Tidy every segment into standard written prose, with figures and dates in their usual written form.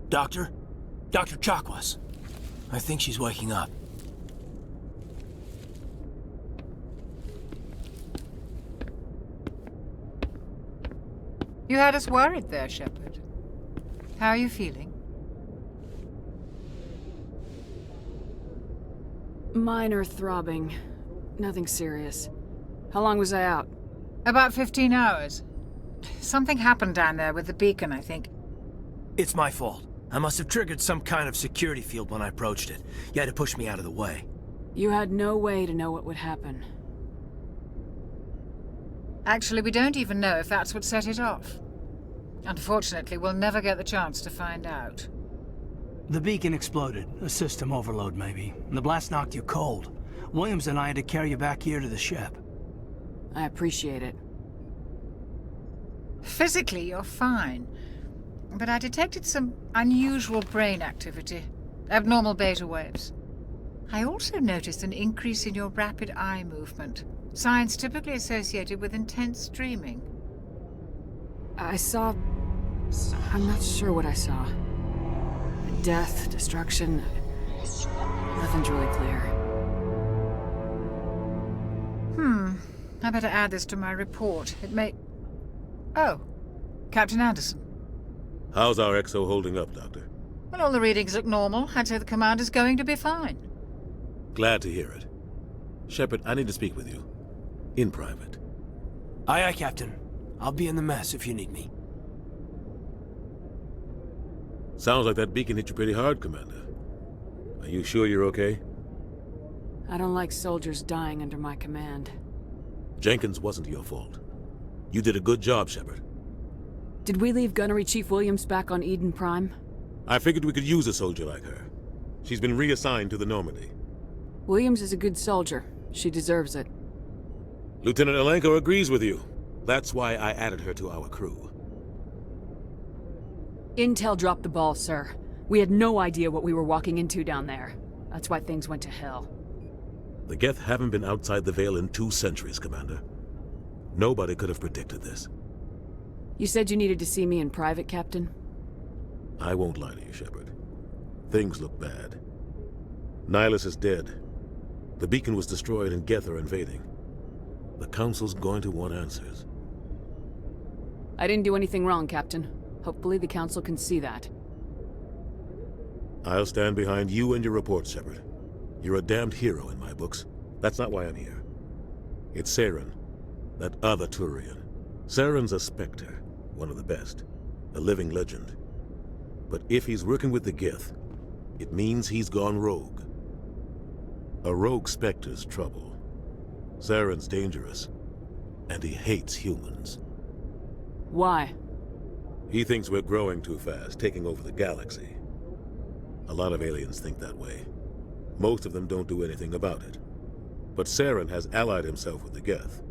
Doctor? Dr. Chakwas. I think she's waking up. You had us worried there, Shepard. How are you feeling? Minor throbbing. Nothing serious. How long was I out? About 15 hours. Something happened down there with the beacon, I think. It's my fault. I must have triggered some kind of security field when I approached it. You had to push me out of the way. You had no way to know what would happen. Actually, we don't even know if that's what set it off. Unfortunately, we'll never get the chance to find out. The beacon exploded. A system overload, maybe. And the blast knocked you cold. Williams and I had to carry you back here to the ship. I appreciate it. Physically, you're fine. But I detected some unusual brain activity. Abnormal beta waves. I also noticed an increase in your rapid eye movement. Signs typically associated with intense dreaming. I saw... I'm not sure what I saw. Death, destruction... Nothing's really clear. I better add this to my report. It may... Oh, Captain Anderson. How's our XO holding up, Doctor? Well, all the readings look normal. I'd say the commander's going to be fine. Glad to hear it. Shepard, I need to speak with you. In private. Aye, aye, Captain. I'll be in the mess if you need me. Sounds like that beacon hit you pretty hard, Commander. Are you sure you're okay? I don't like soldiers dying under my command. Jenkins wasn't your fault. You did a good job, Shepard. Did we leave Gunnery Chief Williams back on Eden Prime? I figured we could use a soldier like her. She's been reassigned to the Normandy. Williams is a good soldier. She deserves it. Lieutenant Alenko agrees with you. That's why I added her to our crew. Intel dropped the ball, sir. We had no idea what we were walking into down there. That's why things went to hell. The Geth haven't been outside the Veil in 2 centuries, Commander. Nobody could have predicted this. You said you needed to see me in private, Captain? I won't lie to you, Shepard. Things look bad. Nihilus is dead. The beacon was destroyed and Geth are invading. The Council's going to want answers. I didn't do anything wrong, Captain. Hopefully the Council can see that. I'll stand behind you and your report, Shepard. You're a damned hero in my books. That's not why I'm here. It's Saren, that other Turian. Saren's a Spectre, one of the best, a living legend. But if he's working with the Geth, it means he's gone rogue. A rogue Spectre's trouble. Saren's dangerous, and he hates humans. Why? He thinks we're growing too fast, taking over the galaxy. A lot of aliens think that way. Most of them don't do anything about it. But Saren has allied himself with the Geth.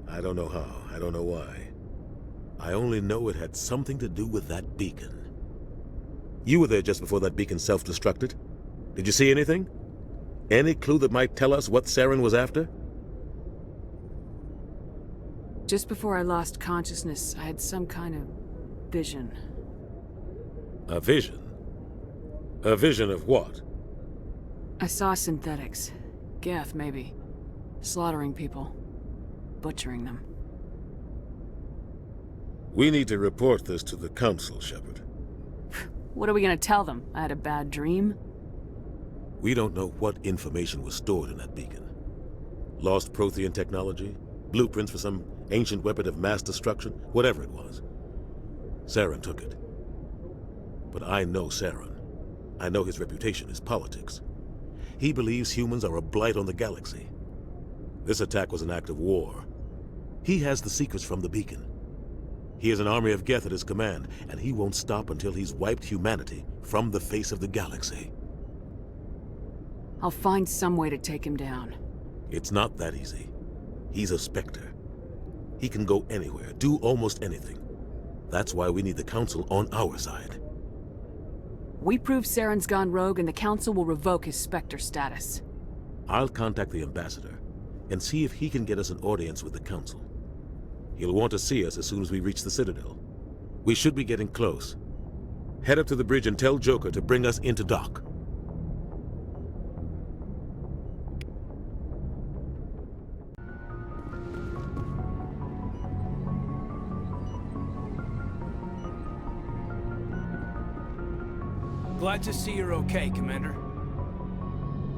I don't know how, I don't know why. I only know it had something to do with that beacon. You were there just before that beacon self-destructed. Did you see anything? Any clue that might tell us what Saren was after? Just before I lost consciousness, I had some kind of vision. A vision? A vision of what? I saw synthetics. Geth, maybe. Slaughtering people. Butchering them. We need to report this to the Council, Shepard. What are we gonna tell them? I had a bad dream? We don't know what information was stored in that beacon. Lost Prothean technology? Blueprints for some ancient weapon of mass destruction? Whatever it was. Saren took it. But I know Saren. I know his reputation is politics. He believes humans are a blight on the galaxy. This attack was an act of war. He has the secrets from the beacon. He has an army of Geth at his command, and he won't stop until he's wiped humanity from the face of the galaxy. I'll find some way to take him down. It's not that easy. He's a Spectre. He can go anywhere, do almost anything. That's why we need the Council on our side. We prove Saren's gone rogue and the Council will revoke his Spectre status. I'll contact the Ambassador and see if he can get us an audience with the Council. He'll want to see us as soon as we reach the Citadel. We should be getting close. Head up to the bridge and tell Joker to bring us into dock. Glad to see you're okay, Commander.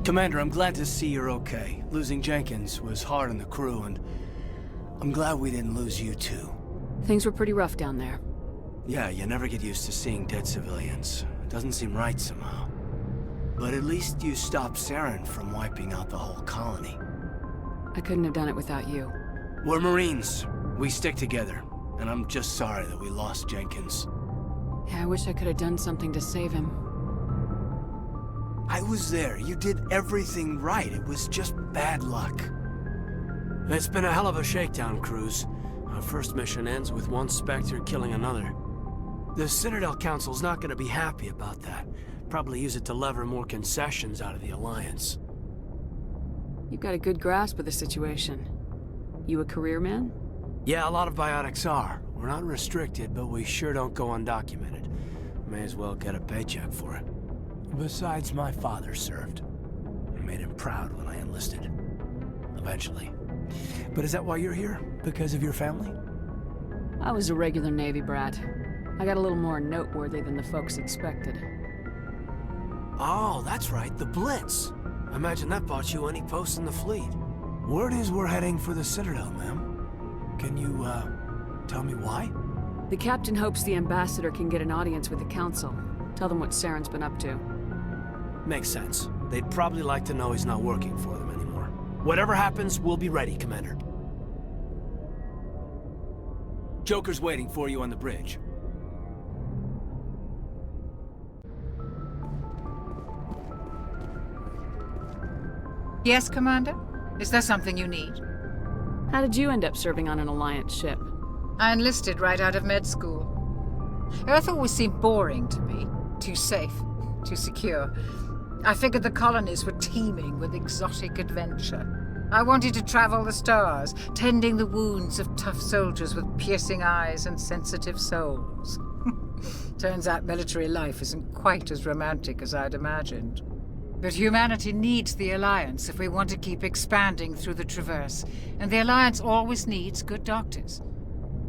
Commander, I'm glad to see you're okay. Losing Jenkins was hard on the crew, and I'm glad we didn't lose you too. Things were pretty rough down there. Yeah, you never get used to seeing dead civilians. It doesn't seem right somehow. But at least you stopped Saren from wiping out the whole colony. I couldn't have done it without you. We're Marines. We stick together. And I'm just sorry that we lost Jenkins. Yeah, I wish I could have done something to save him. I was there. You did everything right. It was just bad luck. It's been a hell of a shakedown, Cruz. Our first mission ends with one Spectre killing another. The Citadel Council's not gonna be happy about that. Probably use it to lever more concessions out of the Alliance. You've got a good grasp of the situation. You a career man? Yeah, a lot of biotics are. We're not restricted, but we sure don't go undocumented. May as well get a paycheck for it. Besides, my father served. I made him proud when I enlisted. Eventually. But is that why you're here? Because of your family? I was a regular Navy brat. I got a little more noteworthy than the folks expected. Oh, that's right, the Blitz. I imagine that bought you any post in the fleet. Word is we're heading for the Citadel, ma'am. Can you, tell me why? The captain hopes the ambassador can get an audience with the council. Tell them what Saren's been up to. Makes sense. They'd probably like to know he's not working for them anymore. Whatever happens, we'll be ready, Commander. Joker's waiting for you on the bridge. Yes, Commander? Is there something you need? How did you end up serving on an Alliance ship? I enlisted right out of med school. Earth always seemed boring to me. Too safe, too secure. I figured the colonies were teeming with exotic adventure. I wanted to travel the stars, tending the wounds of tough soldiers with piercing eyes and sensitive souls. Turns out military life isn't quite as romantic as I'd imagined. But humanity needs the Alliance if we want to keep expanding through the Traverse, and the Alliance always needs good doctors.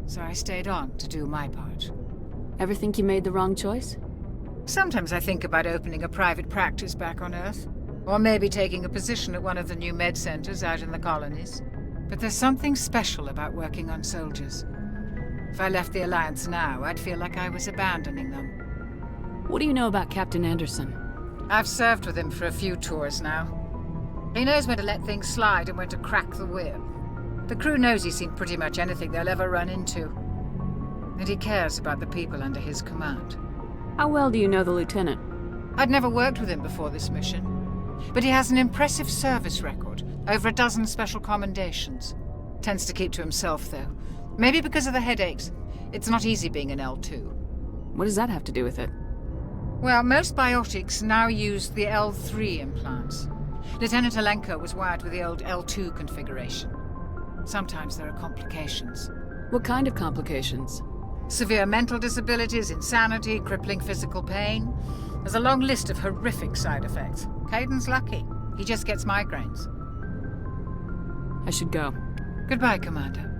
So I stayed on to do my part. Ever think you made the wrong choice? Sometimes I think about opening a private practice back on Earth, or maybe taking a position at one of the new med centers out in the colonies. But there's something special about working on soldiers. If I left the Alliance now, I'd feel like I was abandoning them. What do you know about Captain Anderson? I've served with him for a few tours now. He knows when to let things slide and when to crack the whip. The crew knows he's seen pretty much anything they'll ever run into. And he cares about the people under his command. How well do you know the lieutenant? I'd never worked with him before this mission. But he has an impressive service record, over a dozen special commendations. Tends to keep to himself, though. Maybe because of the headaches. It's not easy being an L2. What does that have to do with it? Well, most biotics now use the L3 implants. Lieutenant Alenko was wired with the old L2 configuration. Sometimes there are complications. What kind of complications? Severe mental disabilities, insanity, crippling physical pain. There's a long list of horrific side effects. Kaidan's lucky. He just gets migraines. I should go. Goodbye, Commander.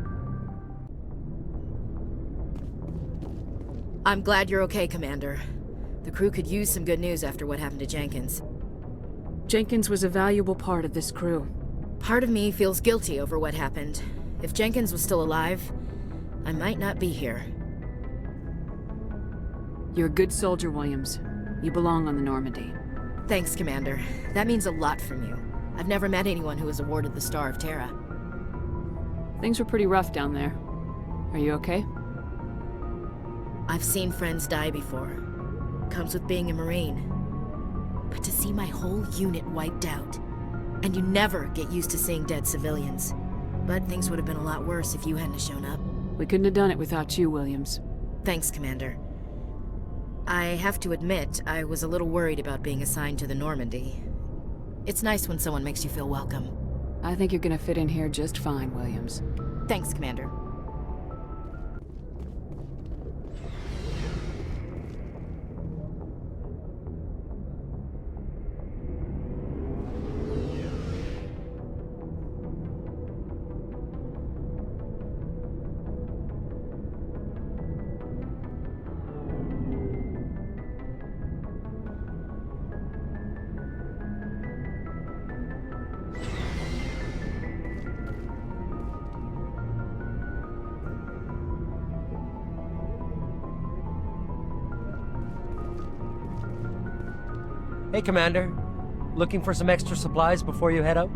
I'm glad you're okay, Commander. The crew could use some good news after what happened to Jenkins. Jenkins was a valuable part of this crew. Part of me feels guilty over what happened. If Jenkins was still alive, I might not be here. You're a good soldier, Williams. You belong on the Normandy. Thanks, Commander. That means a lot from you. I've never met anyone who was awarded the Star of Terra. Things were pretty rough down there. Are you okay? I've seen friends die before. Comes with being a Marine. But to see my whole unit wiped out, and you never get used to seeing dead civilians. But things would have been a lot worse if you hadn't shown up. We couldn't have done it without you, Williams. Thanks, Commander. I have to admit, I was a little worried about being assigned to the Normandy. It's nice when someone makes you feel welcome. I think you're gonna fit in here just fine, Williams. Thanks, Commander. Hey, Commander. Looking for some extra supplies before you head out?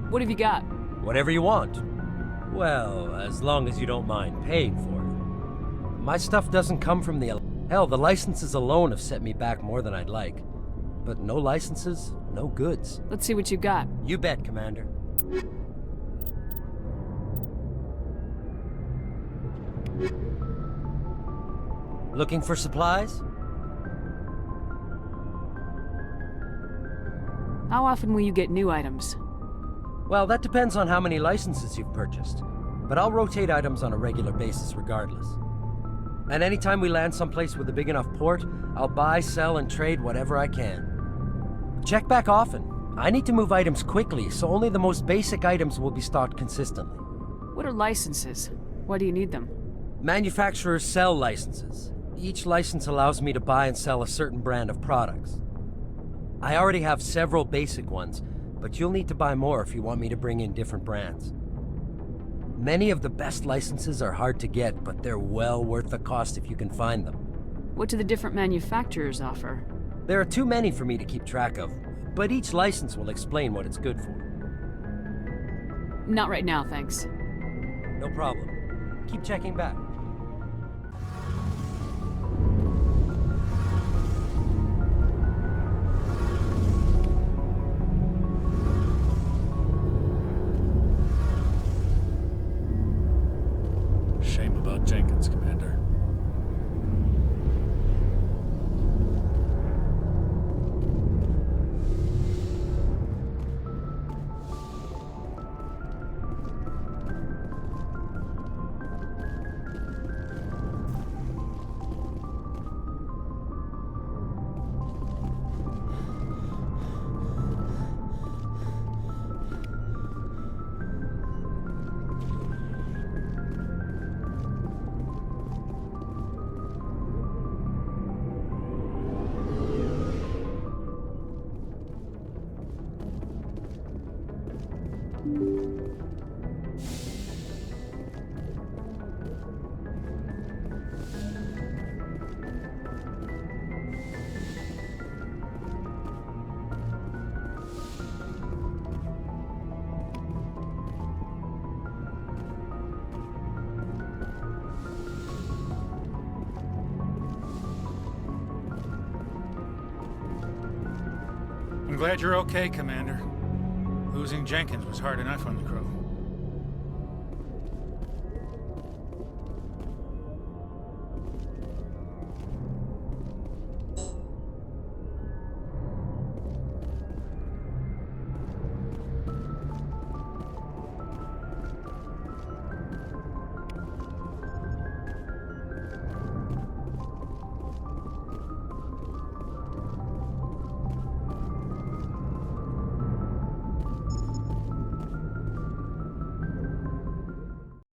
What have you got? Whatever you want. Well, as long as you don't mind paying for it. My stuff doesn't come from the... Hell, the licenses alone have set me back more than I'd like. But no licenses, no goods. Let's see what you got. You bet, Commander. Looking for supplies? How often will you get new items? Well, that depends on how many licenses you've purchased. But I'll rotate items on a regular basis regardless. And anytime we land someplace with a big enough port, I'll buy, sell, and trade whatever I can. Check back often. I need to move items quickly, so only the most basic items will be stocked consistently. What are licenses? Why do you need them? Manufacturers sell licenses. Each license allows me to buy and sell a certain brand of products. I already have several basic ones, but you'll need to buy more if you want me to bring in different brands. Many of the best licenses are hard to get, but they're well worth the cost if you can find them. What do the different manufacturers offer? There are too many for me to keep track of, but each license will explain what it's good for. Not right now, thanks. No problem. Keep checking back. Shame about Jenkins, Commander. I'm glad you're okay, Commander. Losing Jenkins was hard enough on the crew.